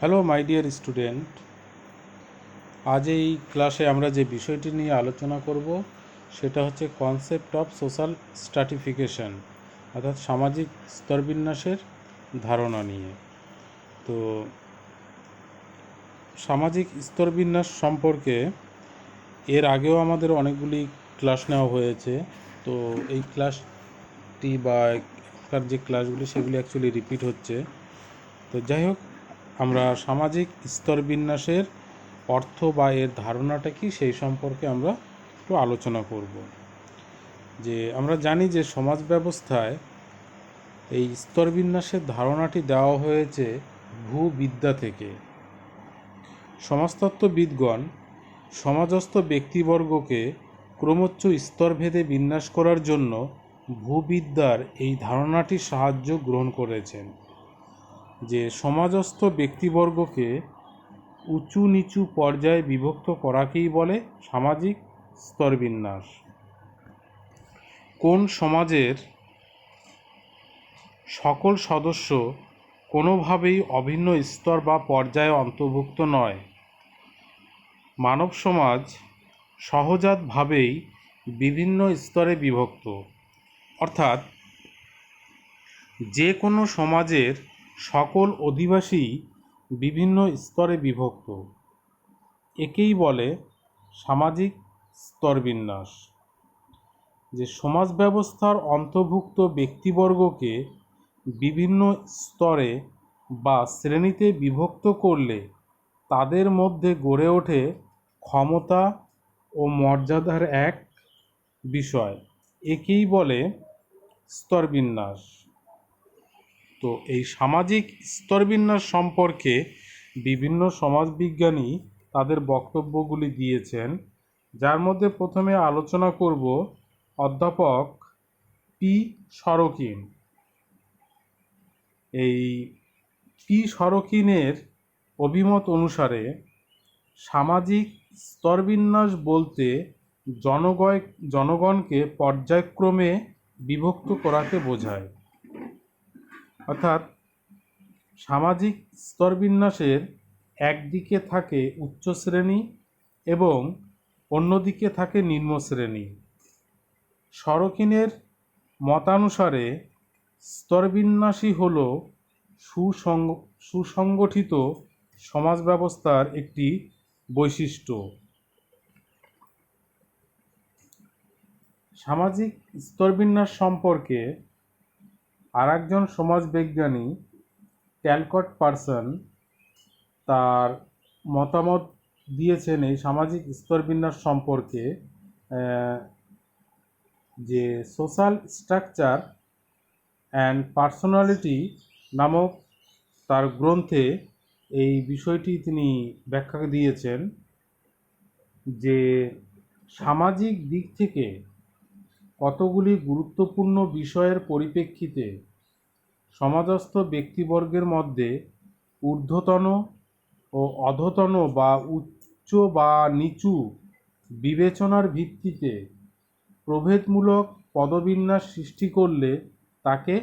Hello my dear student, আজ এই ক্লাসে আমরা যে বিষয়টি নিয়ে আলোচনা করব সেটা হচ্ছে কনসেপ্ট অফ সোশ্যাল স্ট্রাটিফিকেশন, অর্থাৎ সামাজিক স্তরবিন্যাসের ধারণা নিয়ে। তো সামাজিক স্তরবিন্যাস সম্পর্কে এর আগেও আমাদের অনেকগুলি ক্লাস নেওয়া হয়েছে। তো এই ক্লাসটি বা এখনকার যে ক্লাসগুলি সেগুলি অ্যাকচুয়ালি রিপিট হচ্ছে। তো যাই হোক, আমরা সামাজিক স্তরবিন্যাসের অর্থ বা এর ধারণাটা কি সেই সম্পর্কে আমরা একটু আলোচনা করব। যে আমরা জানি যে সমাজ ব্যবস্থায় এই স্তরবিন্যাসের ধারণাটি দেওয়া হয়েছে ভূবিদ্যা থেকে। সমাজতত্ত্ববিদগণ সমাজস্থ ব্যক্তিবর্গকে ক্রমোচ্চ স্তরভেদে বিন্যাস করার জন্য ভূবিদ্যার এই ধারণাটির সাহায্য গ্রহণ করেছেন, যে সমাজস্থ ব্যক্তিবর্গকে উঁচু নিচু পর্যায়ে বিভক্ত করাকেই বলে সামাজিক স্তরবিন্যাস। কোন সমাজের সকল সদস্য কোনোভাবেই অভিন্ন স্তর বা পর্যায়ে অন্তর্ভুক্ত নয়। মানব সমাজ সহজাতভাবেই বিভিন্ন স্তরে বিভক্ত, অর্থাৎ যে কোনো সমাজের সকল অধিবাসী বিভিন্ন স্তরে বিভক্ত, একেই বলে সামাজিক স্তরবিন্যাস। যে সমাজ ব্যবস্থার অন্তর্ভুক্ত ব্যক্তিবর্গকে বিভিন্ন স্তরে বা শ্রেণীতে বিভক্ত করলে তাদের মধ্যে গড়ে ওঠে ক্ষমতা ও মর্যাদার এক বিষয়, একেই বলে স্তরবিন্যাস। তো এই সামাজিক স্তরবিন্যাস সম্পর্কে বিভিন্ন সমাজবিজ্ঞানী তাদের বক্তব্যগুলি দিয়েছেন, যার মধ্যে প্রথমে আলোচনা করব অধ্যাপক পি সরকিন। এই পি সরকিনের অভিমত অনুসারে সামাজিক স্তরবিন্যাস বলতে জনগণকে পর্যায়ক্রমে বিভক্ত করাকে বোঝায়। অর্থাৎ সামাজিক স্তরবিন্যাসের একদিকে থাকে উচ্চ শ্রেণী এবং অন্যদিকে থাকে নিম্ন শ্রেণী। সরকিনের মতানুসারে স্তরবিন্যাসই হল সুসংগঠিত সমাজ ব্যবস্থার একটি বৈশিষ্ট্য। সামাজিক স্তরবিন্যাস সম্পর্কে আরেকজন সমাজবিজ্ঞানী ক্যালকট পার্সন তার মতামত দিয়েছেন এই সামাজিক স্তরবিন্যাস সম্পর্কে, যে সোশ্যাল স্ট্রাকচার অ্যান্ড পার্সোনালিটি নামক তার গ্রন্থে এই বিষয়টি তিনি ব্যাখ্যা দিয়েছেন, যে সামাজিক দিক থেকে কতগুলি গুরুত্বপূর্ণ বিষয়ের পরিপ্রেক্ষিতে সমাজস্থ ব্যক্তিবর্গের মধ্যে ঊর্ধ্বতন ও অধতন বা উচ্চ বা নিচু বিবেচনার ভিত্তিতে প্রভেদমূলক পদবিন্যাস সৃষ্টি করলে তাকে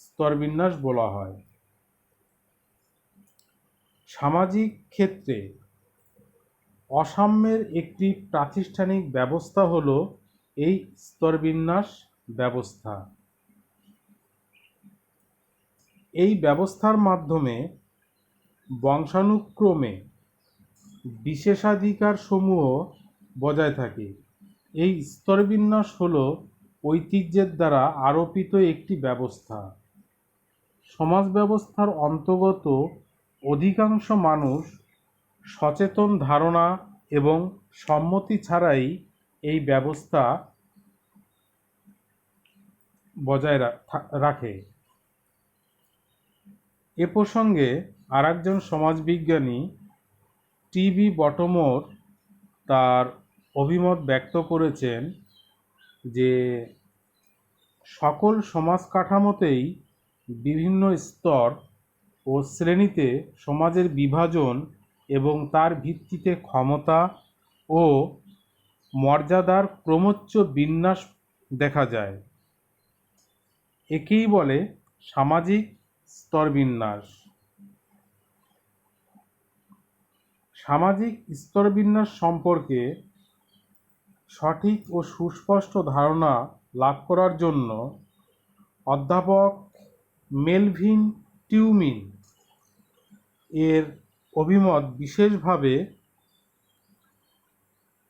স্তরবিন্যাস বলা হয়। সামাজিক ক্ষেত্রে অসাম্যের একটি প্রাতিষ্ঠানিক ব্যবস্থা হল এই স্তরবিন্যাস ব্যবস্থা। এই ব্যবস্থার মাধ্যমে বংশানুক্রমে বিশেষাধিকার সমূহ বজায় থাকে। এই স্তরবিন্যাস হল ঐতিহ্যের দ্বারা আরোপিত একটি ব্যবস্থা। সমাজ ব্যবস্থার অন্তর্গত অধিকাংশ মানুষ সচেতন ধারণা এবং সম্মতি ছাড়াই এই ব্যবস্থা বজায় রাখে। এ প্রসঙ্গে আরেকজন সমাজবিজ্ঞানী টি.বি. বটমোর তার অভিমত ব্যক্ত করেছেন, যে সকল সমাজ কাঠামোতেই বিভিন্ন স্তর ও শ্রেণীতে সমাজের বিভাজন এবং তার ভিত্তিতে ক্ষমতা ও মর্যাদার ক্রমোচ্চ বিন্যাস দেখা যায়, একেই বলে সামাজিক স্তরবিন্যাস। সামাজিক স্তরবিন্যাস সম্পর্কে সঠিক ও সুস্পষ্ট ধারণা লাভ করার জন্য অধ্যাপক মেলভিন টিউমিন এর অভিমত বিশেষভাবে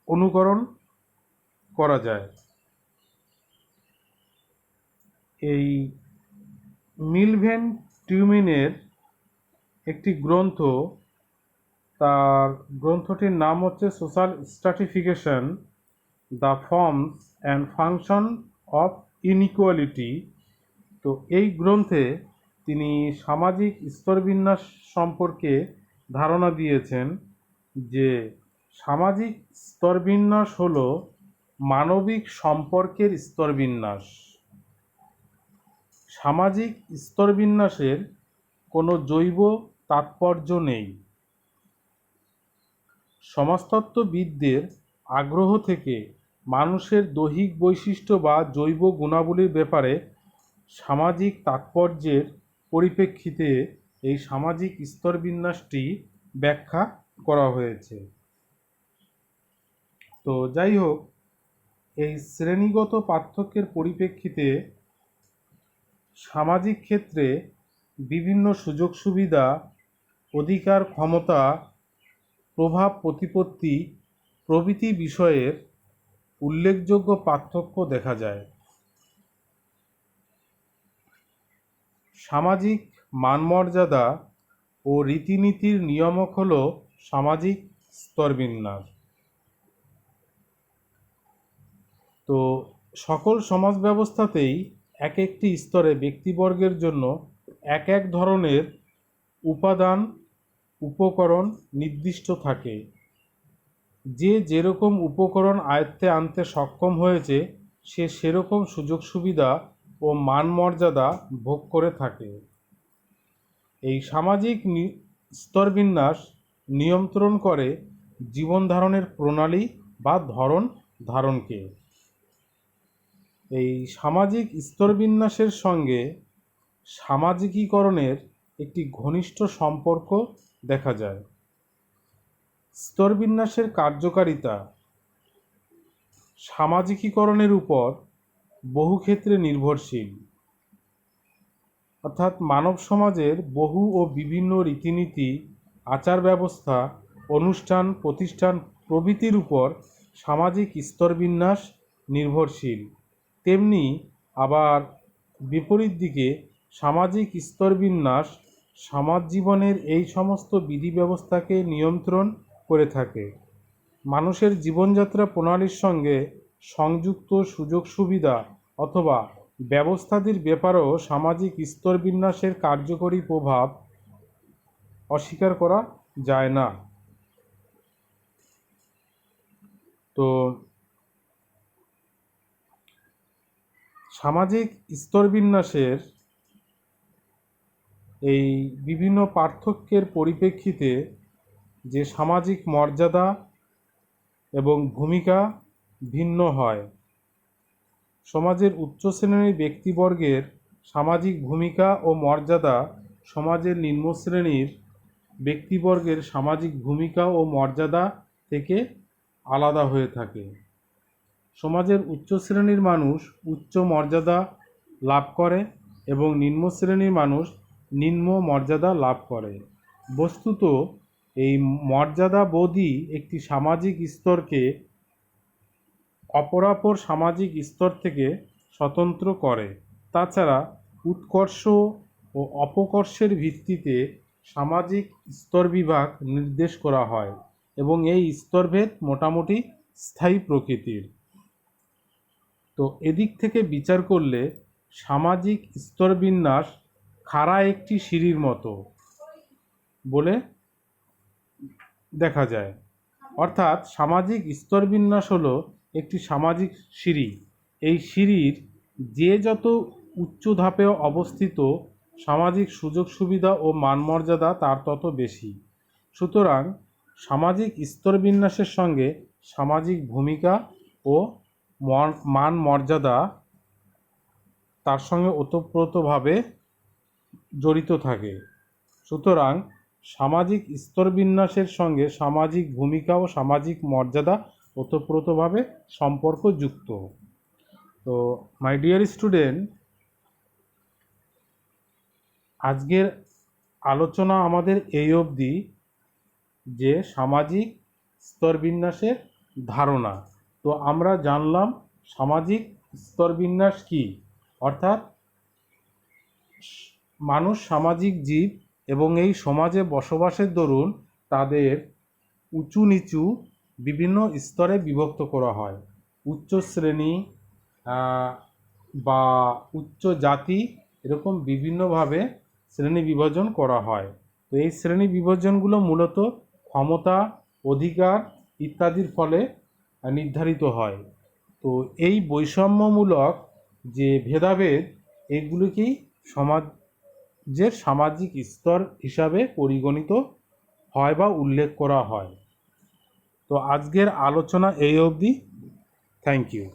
অনুকরণ করা যায়। এই মেলভিন টিউমিনের একটি গ্রন্থ, তার গ্রন্থটির নাম হচ্ছে social stratification, the forms and function of inequality. তো এই গ্রন্থে তিনি সামাজিক স্তরবিন্যাস সম্পর্কে ধারণা দিয়েছেন যে সামাজিক স্তরবিন্যাস হল মানবিক সম্পর্কের স্তরবিন্যাস। সামাজিক স্তরবিন্যাসের কোনো জৈব তাৎপর্য নেই। সমাজতত্ত্ববিদদের আগ্রহ থেকে মানুষের দৈহিক বৈশিষ্ট্য বা জৈব গুণাবলীর ব্যাপারে সামাজিক তাৎপর্যের পরিপ্রেক্ষিতে এই সামাজিক স্তরবিন্যাসটি ব্যাখ্যা করা হয়েছে। তো যাই হোক, এই শ্রেণীগত পার্থক্যের পরিপ্রেক্ষিতে সামাজিক ক্ষেত্রে বিভিন্ন সুযোগ সুবিধা, অধিকার, ক্ষমতা, প্রভাব প্রতিপত্তি প্রভৃতি বিষয়ের উল্লেখযোগ্য পার্থক্য দেখা যায়। সামাজিক মানমর্যাদা ও রীতিনীতির নিয়ামক হল সামাজিক স্তরবিন্যাস। তো সকল সমাজ ব্যবস্থাতেই এক একটি স্তরে ব্যক্তিবর্গের জন্য এক এক ধরনের উপাদান, উপকরণ নির্দিষ্ট থাকে। যে যেরকম উপকরণ আয়ত্তে আনতে সক্ষম হয়েছে সে সেরকম সুযোগ সুবিধা ও মান মর্যাদা ভোগ করে থাকে। এই সামাজিক স্তরবিন্যাস নিয়ন্ত্রণ করে জীবন ধারণের প্রণালী বা ধরন ধারণকে। এই সামাজিক স্তরবিন্যাসের সঙ্গে সামাজিকীকরণের একটি ঘনিষ্ঠ সম্পর্ক দেখা যায়। স্তরবিন্যাসের কার্যকারিতা সামাজিকীকরণের উপর বহু ক্ষেত্রে নির্ভরশীল, অর্থাৎ মানব সমাজের বহু ও বিভিন্ন রীতিনীতি, আচার ব্যবস্থা, অনুষ্ঠান, প্রতিষ্ঠান প্রভৃতির উপর সামাজিক স্তরবিন্যাস নির্ভরশীল। তেমনি আবার বিপরীত দিকে সামাজিক স্তরবিন্যাস সমাজ জীবনের এই সমস্ত বিধি ব্যবস্থাকে নিয়ন্ত্রণ করে থাকে। মানুষের জীবনযাত্রা প্রণালীর সঙ্গে সংযুক্ত সুযোগ সুবিধা অথবা ব্যবস্থাদির ব্যাপারেও সামাজিক স্তরবিন্যাসের কার্যকরী প্রভাব অস্বীকার করা যায় না। তো সামাজিক স্তরবিন্যাসের এই বিভিন্ন পার্থক্যের পরিপ্রেক্ষিতে যে সামাজিক মর্যাদা এবং ভূমিকা ভিন্ন হয়। সমাজের উচ্চ শ্রেণীর ব্যক্তিবর্গের সামাজিক ভূমিকা ও মর্যাদা সমাজের নিম্ন শ্রেণীর ব্যক্তিবর্গের সামাজিক ভূমিকা ও মর্যাদা থেকে আলাদা হয়ে থাকে। সমাজের উচ্চ শ্রেণীর মানুষ উচ্চ মর্যাদা লাভ করে এবং নিম্ন শ্রেণীর মানুষ নিম্ন মর্যাদা লাভ করে। বস্তুত এই মর্যাদাবোধই একটি সামাজিক স্তরকে অপরাপর সামাজিক স্তর থেকে স্বতন্ত্র করে। তাছাড়া উৎকর্ষ ও অপকর্ষের ভিত্তিতে সামাজিক স্তরবিভাগ নির্দেশ করা হয় এবং এই স্তরভেদ মোটামুটি স্থায়ী প্রকৃতির। তো এদিক থেকে বিচার করলে সামাজিক স্তরবিন্যাস খাড়া একটি সিঁড়ির মতো বলে দেখা যায়। অর্থাৎ সামাজিক স্তরবিন্যাস হলো একটি সামাজিক সিঁড়ি। এই সিঁড়ির যে যত উচ্চ ধাপে অবস্থিত সামাজিক সুযোগ সুবিধা ও মানমর্যাদা তার তত বেশি। সুতরাং সামাজিক স্তরবিন্যাসের সঙ্গে সামাজিক ভূমিকা ও মান মর্যাদা তার সঙ্গে ওতপ্রোতভাবে জড়িত থাকে। সুতরাং সামাজিক স্তরবিন্যাসের সঙ্গে সামাজিক ভূমিকা ও সামাজিক মর্যাদা ওতপ্রোতভাবে সম্পর্কযুক্ত। তো মাই ডিয়ার স্টুডেন্ট, আজকের আলোচনা আমাদের এই অবধি যে সামাজিক স্তরবিন্যাসের ধারণা। তো আমরা জানলাম সামাজিক স্তরবিন্যাস কী, অর্থাৎ মানুষ সামাজিক জীব এবং এই সমাজে বসবাসের দরুন তাদের উঁচু নিচু বিভিন্ন স্তরে বিভক্ত করা হয়। উচ্চ শ্রেণী বা উচ্চ জাতি, এরকম বিভিন্নভাবে শ্রেণী বিভাজন করা হয়। তো এই শ্রেণী বিভাজনগুলো মূলত ক্ষমতা, অধিকার ইত্যাদির ফলে নির্ধারিত হয়। তো এই বৈষম্যমূলক যে ভেদাভেদ, এগুলিকেই সমাজের সামাজিক স্তর হিসাবে পরিগণিত হয় বা উল্লেখ করা হয়। তো আজকের আলোচনা এই অবধি। Thank you.